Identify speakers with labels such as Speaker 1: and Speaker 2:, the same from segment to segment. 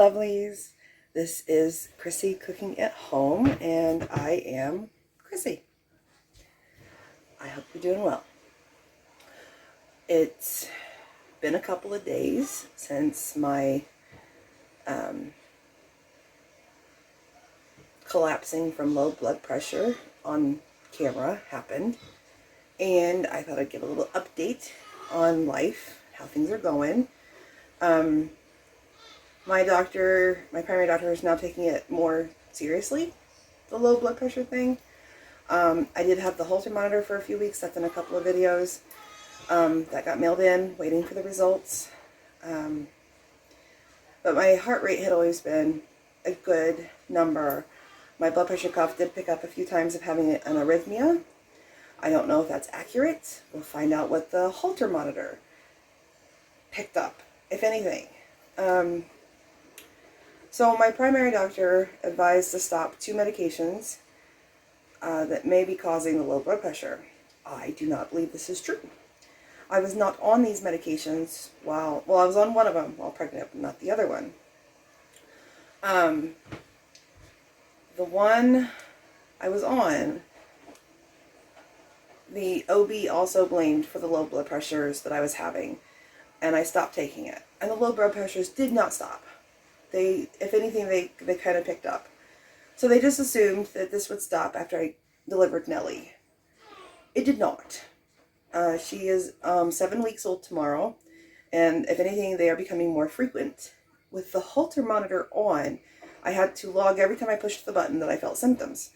Speaker 1: lovelies. This is Chrissy Cooking at Home, and I am Chrissy. I hope you're doing well. It's been a couple of days since my collapsing from low blood pressure on camera happened, and I thought I'd give a little update on life, how things are going. My primary doctor is now taking it more seriously, the low blood pressure thing. I did have the Holter monitor for a few weeks. That's in a couple of videos that got mailed in, waiting for the results. But my heart rate had always been a good number. My blood pressure cuff did pick up a few times of having an arrhythmia. I don't know if that's accurate. We'll find out what the Holter monitor picked up, if anything. So my primary doctor advised to stop 2 medications that may be causing the low blood pressure. I do not believe this is true. I was not on these medications I was on one of them while pregnant, but not the other one. The one I was on, the OB also blamed for the low blood pressures that I was having, and I stopped taking it. And the low blood pressures did not stop. If anything, they kind of picked up. So they just assumed that this would stop after I delivered Nellie. It did not. She is 7 weeks old tomorrow, and if anything, they are becoming more frequent. With the Holter monitor on, I had to log every time I pushed the button that I felt symptoms.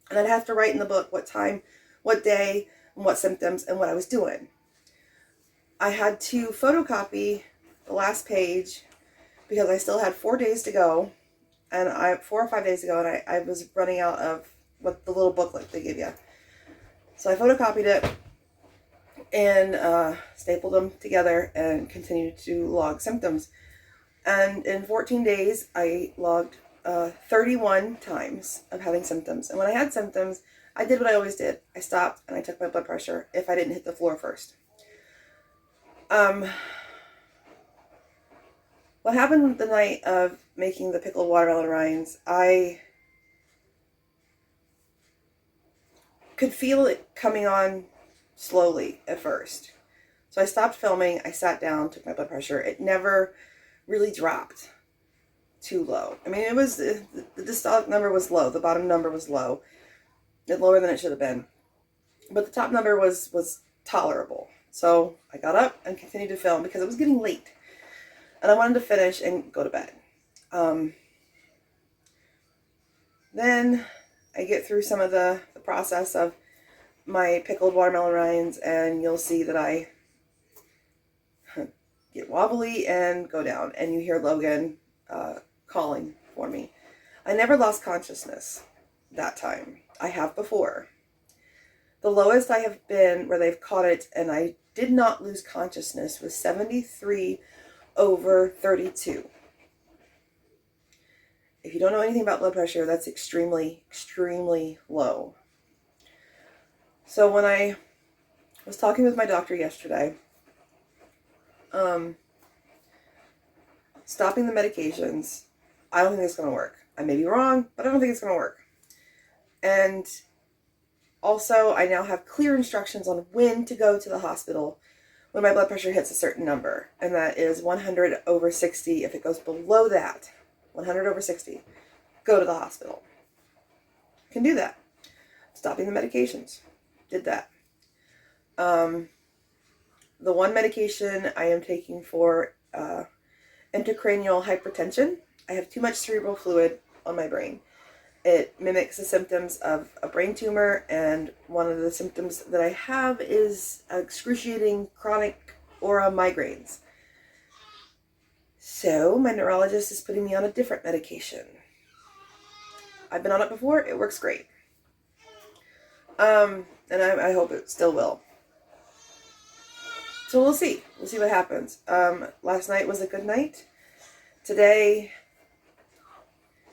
Speaker 1: And I'd have to write in the book what time, what day, and what symptoms, and what I was doing. I had to photocopy the last page because I still had 4 days to go, and 4 or 5 days ago, and I was running out of what the little booklet they give you. So I photocopied it and stapled them together and continued to log symptoms. And in 14 days, I logged 31 times of having symptoms. And when I had symptoms, I did what I always did. I stopped and I took my blood pressure if I didn't hit the floor first. What happened the night of making the pickled watermelon rinds, I could feel it coming on slowly at first. So I stopped filming, I sat down, took my blood pressure. It never really dropped too low. I mean, the systolic number was low, the bottom number was low. It's lower than it should have been. But the top number was tolerable. So I got up and continued to film because it was getting late. And I wanted to finish and go to bed. Then I get through some of the process of my pickled watermelon rinds, and you'll see that I get wobbly and go down, and you hear Logan calling for me. I never lost consciousness that time. I have before. The lowest I have been where they've caught it and I did not lose consciousness was 73/32. If you don't know anything about blood pressure, that's extremely, extremely low. So when I was talking with my doctor yesterday, stopping the medications, I don't think it's going to work. I may be wrong, but I don't think it's going to work. And also, I now have clear instructions on when to go to the hospital when my blood pressure hits a certain number, and that is 100/60. If it goes below that, 100/60, go to the hospital. Can do that. Stopping the medications. Did that. The one medication I am taking for intracranial hypertension, I have too much cerebral fluid on my brain. It mimics the symptoms of a brain tumor, and one of the symptoms that I have is excruciating chronic aura migraines. So my neurologist is putting me on a different medication. I've been on it before. It works great. And I hope it still will. So we'll see. We'll see what happens. Last night was a good night. Today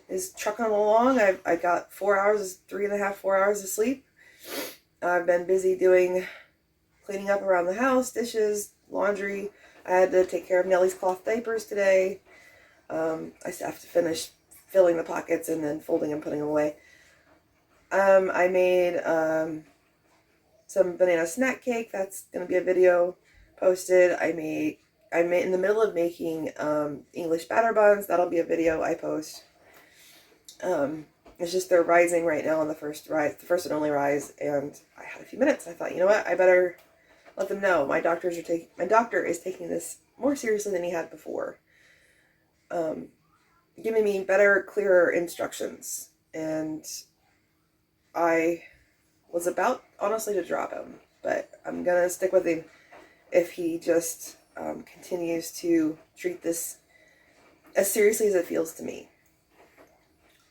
Speaker 1: is trucking along. I got 4 hours, 3.5, 4 hours of sleep. I've been busy cleaning up around the house, dishes, laundry. I had to take care of Nellie's cloth diapers today. I still have to finish filling the pockets and then folding and putting them away. I made some banana snack cake. That's going to be a video posted. I'm in the middle of making English batter buns. That'll be a video I post. It's just they're rising right now on the first and only rise, and I had a few minutes. I thought, you know what, I better let them know. My doctor is taking this more seriously than he had before. Giving me better, clearer instructions, and I was about, honestly, to drop him, but I'm gonna stick with him if he just continues to treat this as seriously as it feels to me.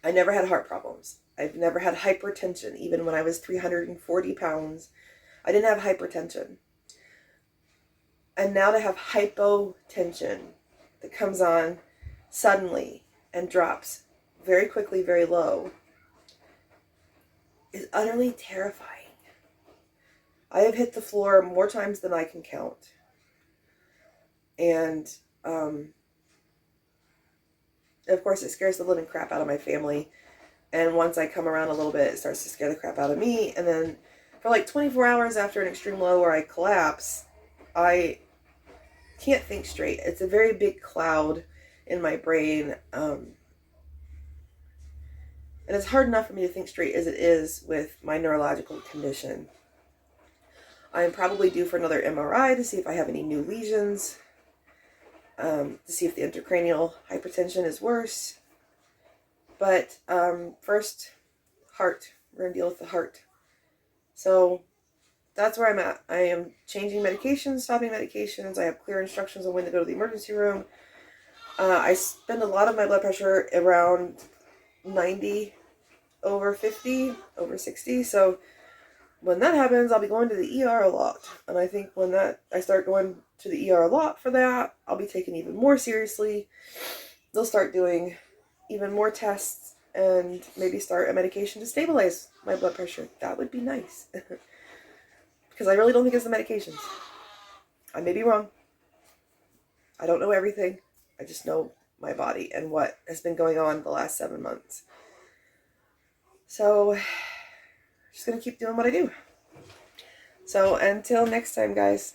Speaker 1: I never had heart problems. I've never had hypertension. Even when I was 340 pounds, I didn't have hypertension. And now to have hypotension that comes on suddenly and drops very quickly, very low, is utterly terrifying. I have hit the floor more times than I can count. And of course, it scares the living crap out of my family. And once I come around a little bit, it starts to scare the crap out of me. And then for like 24 hours after an extreme low where I collapse, I can't think straight. It's a very big cloud in my brain. And it's hard enough for me to think straight as it is with my neurological condition. I'm probably due for another MRI to see if I have any new lesions, to see if the intracranial hypertension is worse. But first, heart. We're going to deal with the heart. So that's where I'm at. I am changing medications, stopping medications. I have clear instructions on when to go to the emergency room. I spend a lot of my blood pressure around 90 over 50, over 60. So when that happens, I'll be going to the ER a lot. And I think when I start going to the ER a lot for that, I'll be taken even more seriously. They'll start doing even more tests and maybe start a medication to stabilize my blood pressure. That would be nice. Because I really don't think it's the medications. I may be wrong. I don't know everything. I just know my body and what has been going on the last 7 months. So, just going to keep doing what I do. So, until next time, guys.